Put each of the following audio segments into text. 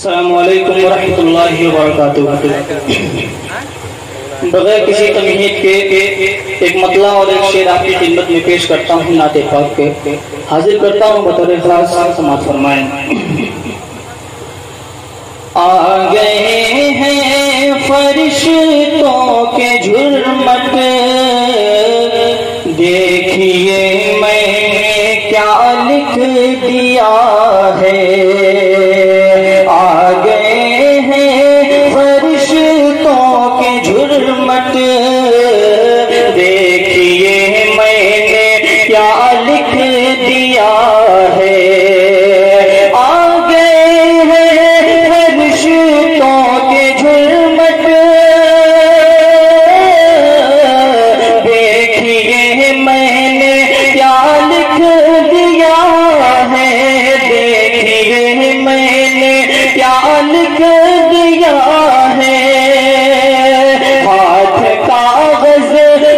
السلام علیکم ورحمۃ اللہ وبرکاتہ۔ بغیر کسی تمہید کے ایک مطلع اور ایک شعر آپ کی خدمت میں پیش کرتا ہوں نعت پاک کے، حاضر کرتا ہوں بطور خاص سماعت فرمائیں۔ آ گئے ہیں فرشتوں کے جھرمٹ، دیکھیے میں نے کیا لکھ دیا ہے۔ آ گئے ہیں فرشتوں کے جھرمٹ، دیکھیے میں نے کیا لکھ دیا ہے۔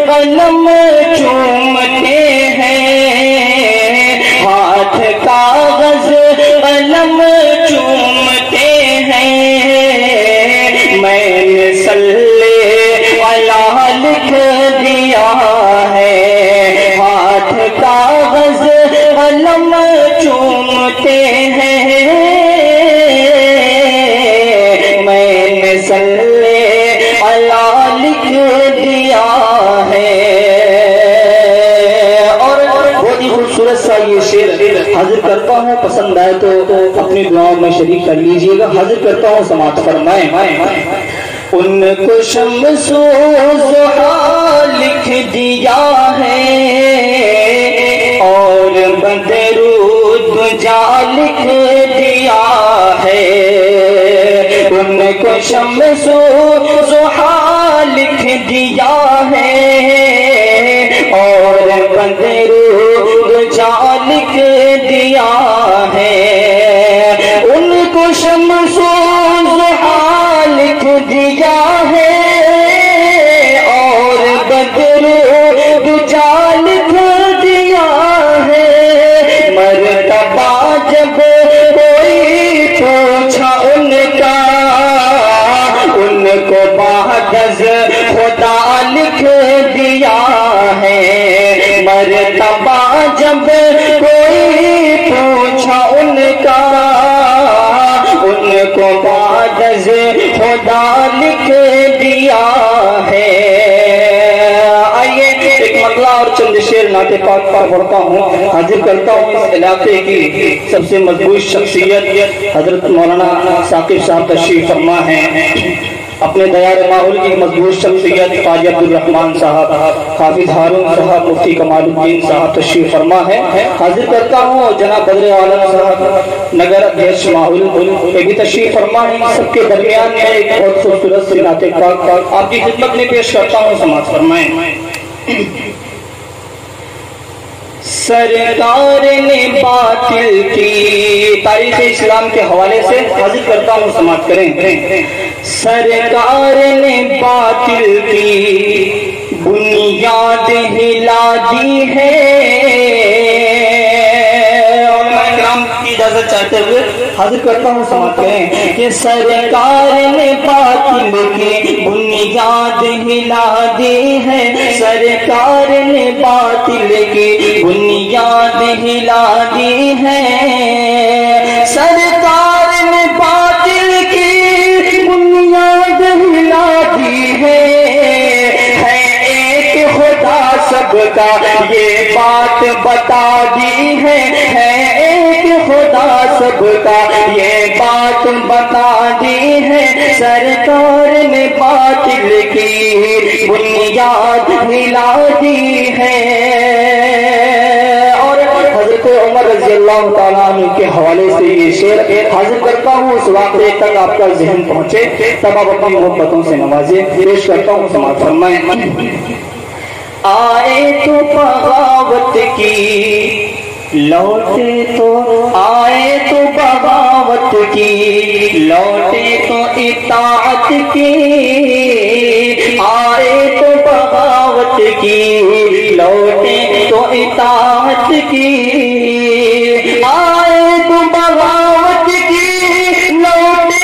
قلم چومتے ہیں، ہاتھ کاغذ قلم چومتے ہیں، میں نے صلی علی لکھ دیا ہے۔ ہاتھ کاغذ قلم چومتے ہیں، میں نے صلی علی لکھ دیا ہے۔ اور بہت ہی خوبصورت سا یہ شعر حاضر کرتا ہوں، پسند آئے تو اپنی دعاؤں میں شریک کر لیجئے گا۔ حاضر کرتا ہوں، سماعت فرمائیں۔ ان کو شمس و ضحیٰ لکھ دیا ہے، اور بدر و دجا لکھ دیا ہے۔ ان کو شمس و ضحیٰ لکھ دیا ہے، اور بدر و دجا لکھ دیا ہے۔ ان کو شمس و ضحیٰ لکھ دیا ہے، اور بدر و دجا لکھ دیا ہے۔ مرتبہ جب کوئی پوچھا ان کا، ان کو بعد از خدا لکھ دیا ہے۔ مرتبہ جب کوئی پوچھا ان کا، ان کو بعد از خدا لکھ دیا ہے۔ آئیے ایک مطلع اور چند شعر نعت پاک پر پڑھتا ہوں، حاضر کرتا ہوں اس علاقے کی سب سے مضبوط شخصیت حضرت مولانا ثاقب صاحب تشریف فرما ہیں۔ اپنے دیار ماحول کی مضبوط شخصیت قاضی عبدالرحمن صاحب، حافظ ہارون صاحب، مفتی کمال الدین صاحب تشریف فرما ہے۔ حاضر کرتا ہوں جناب بدر عالم صاحب نگر ادھیش ماحول، یہ بھی تشریف فرما ہے۔ سب کے درمیان میں ایک بہت خوبصورت سی نعت پاک آپ کی خدمت میں پیش کرتا ہوں، سماعت فرمائیں۔ سرکار نے باطل کی، تاریخ اسلام کے حوالے سے حاضر کرتا ہوں، سماعت کریں۔ سرکار نے باطل کی بنیاد ہلا دی ہے، اور میں کرام کی اجازت چاہتے ہوئے حاضر کرتا ہوں، سماعت کریں کہ سرکار نے باطل کی بنیاد ہلا دی ہے۔ سرکار نے باطل کی بنیاد ہلا دی ہے۔ سرکار نے باطل کی بنیاد ہلا دی ہے۔ ایک خدا سب کا یہ بات بتا دی ہے، ایک خدا سب کا یہ بات بتا دی ہے۔ سرکار نے باطل کی بنیاد ہلا دی ہے۔ اور حضرت عمر رضی اللہ تعالیٰ عنہ کے حوالے سے یہ شعر حاضر کرتا ہوں، اس واقعے تک آپ کا ذہن پہنچے تب آپ اپنی محبتوں سے نوازے۔ پیش کرتا ہوں، سماعت فرمائیں۔ آئے تو بغاوت کی لوٹے تو، آئے تو بغاوت کی لوٹے تو اطاعت کی، آئے تو بغاوت کی لوٹے تو اطاعت کی، آئے تو بغاوت کی لوٹے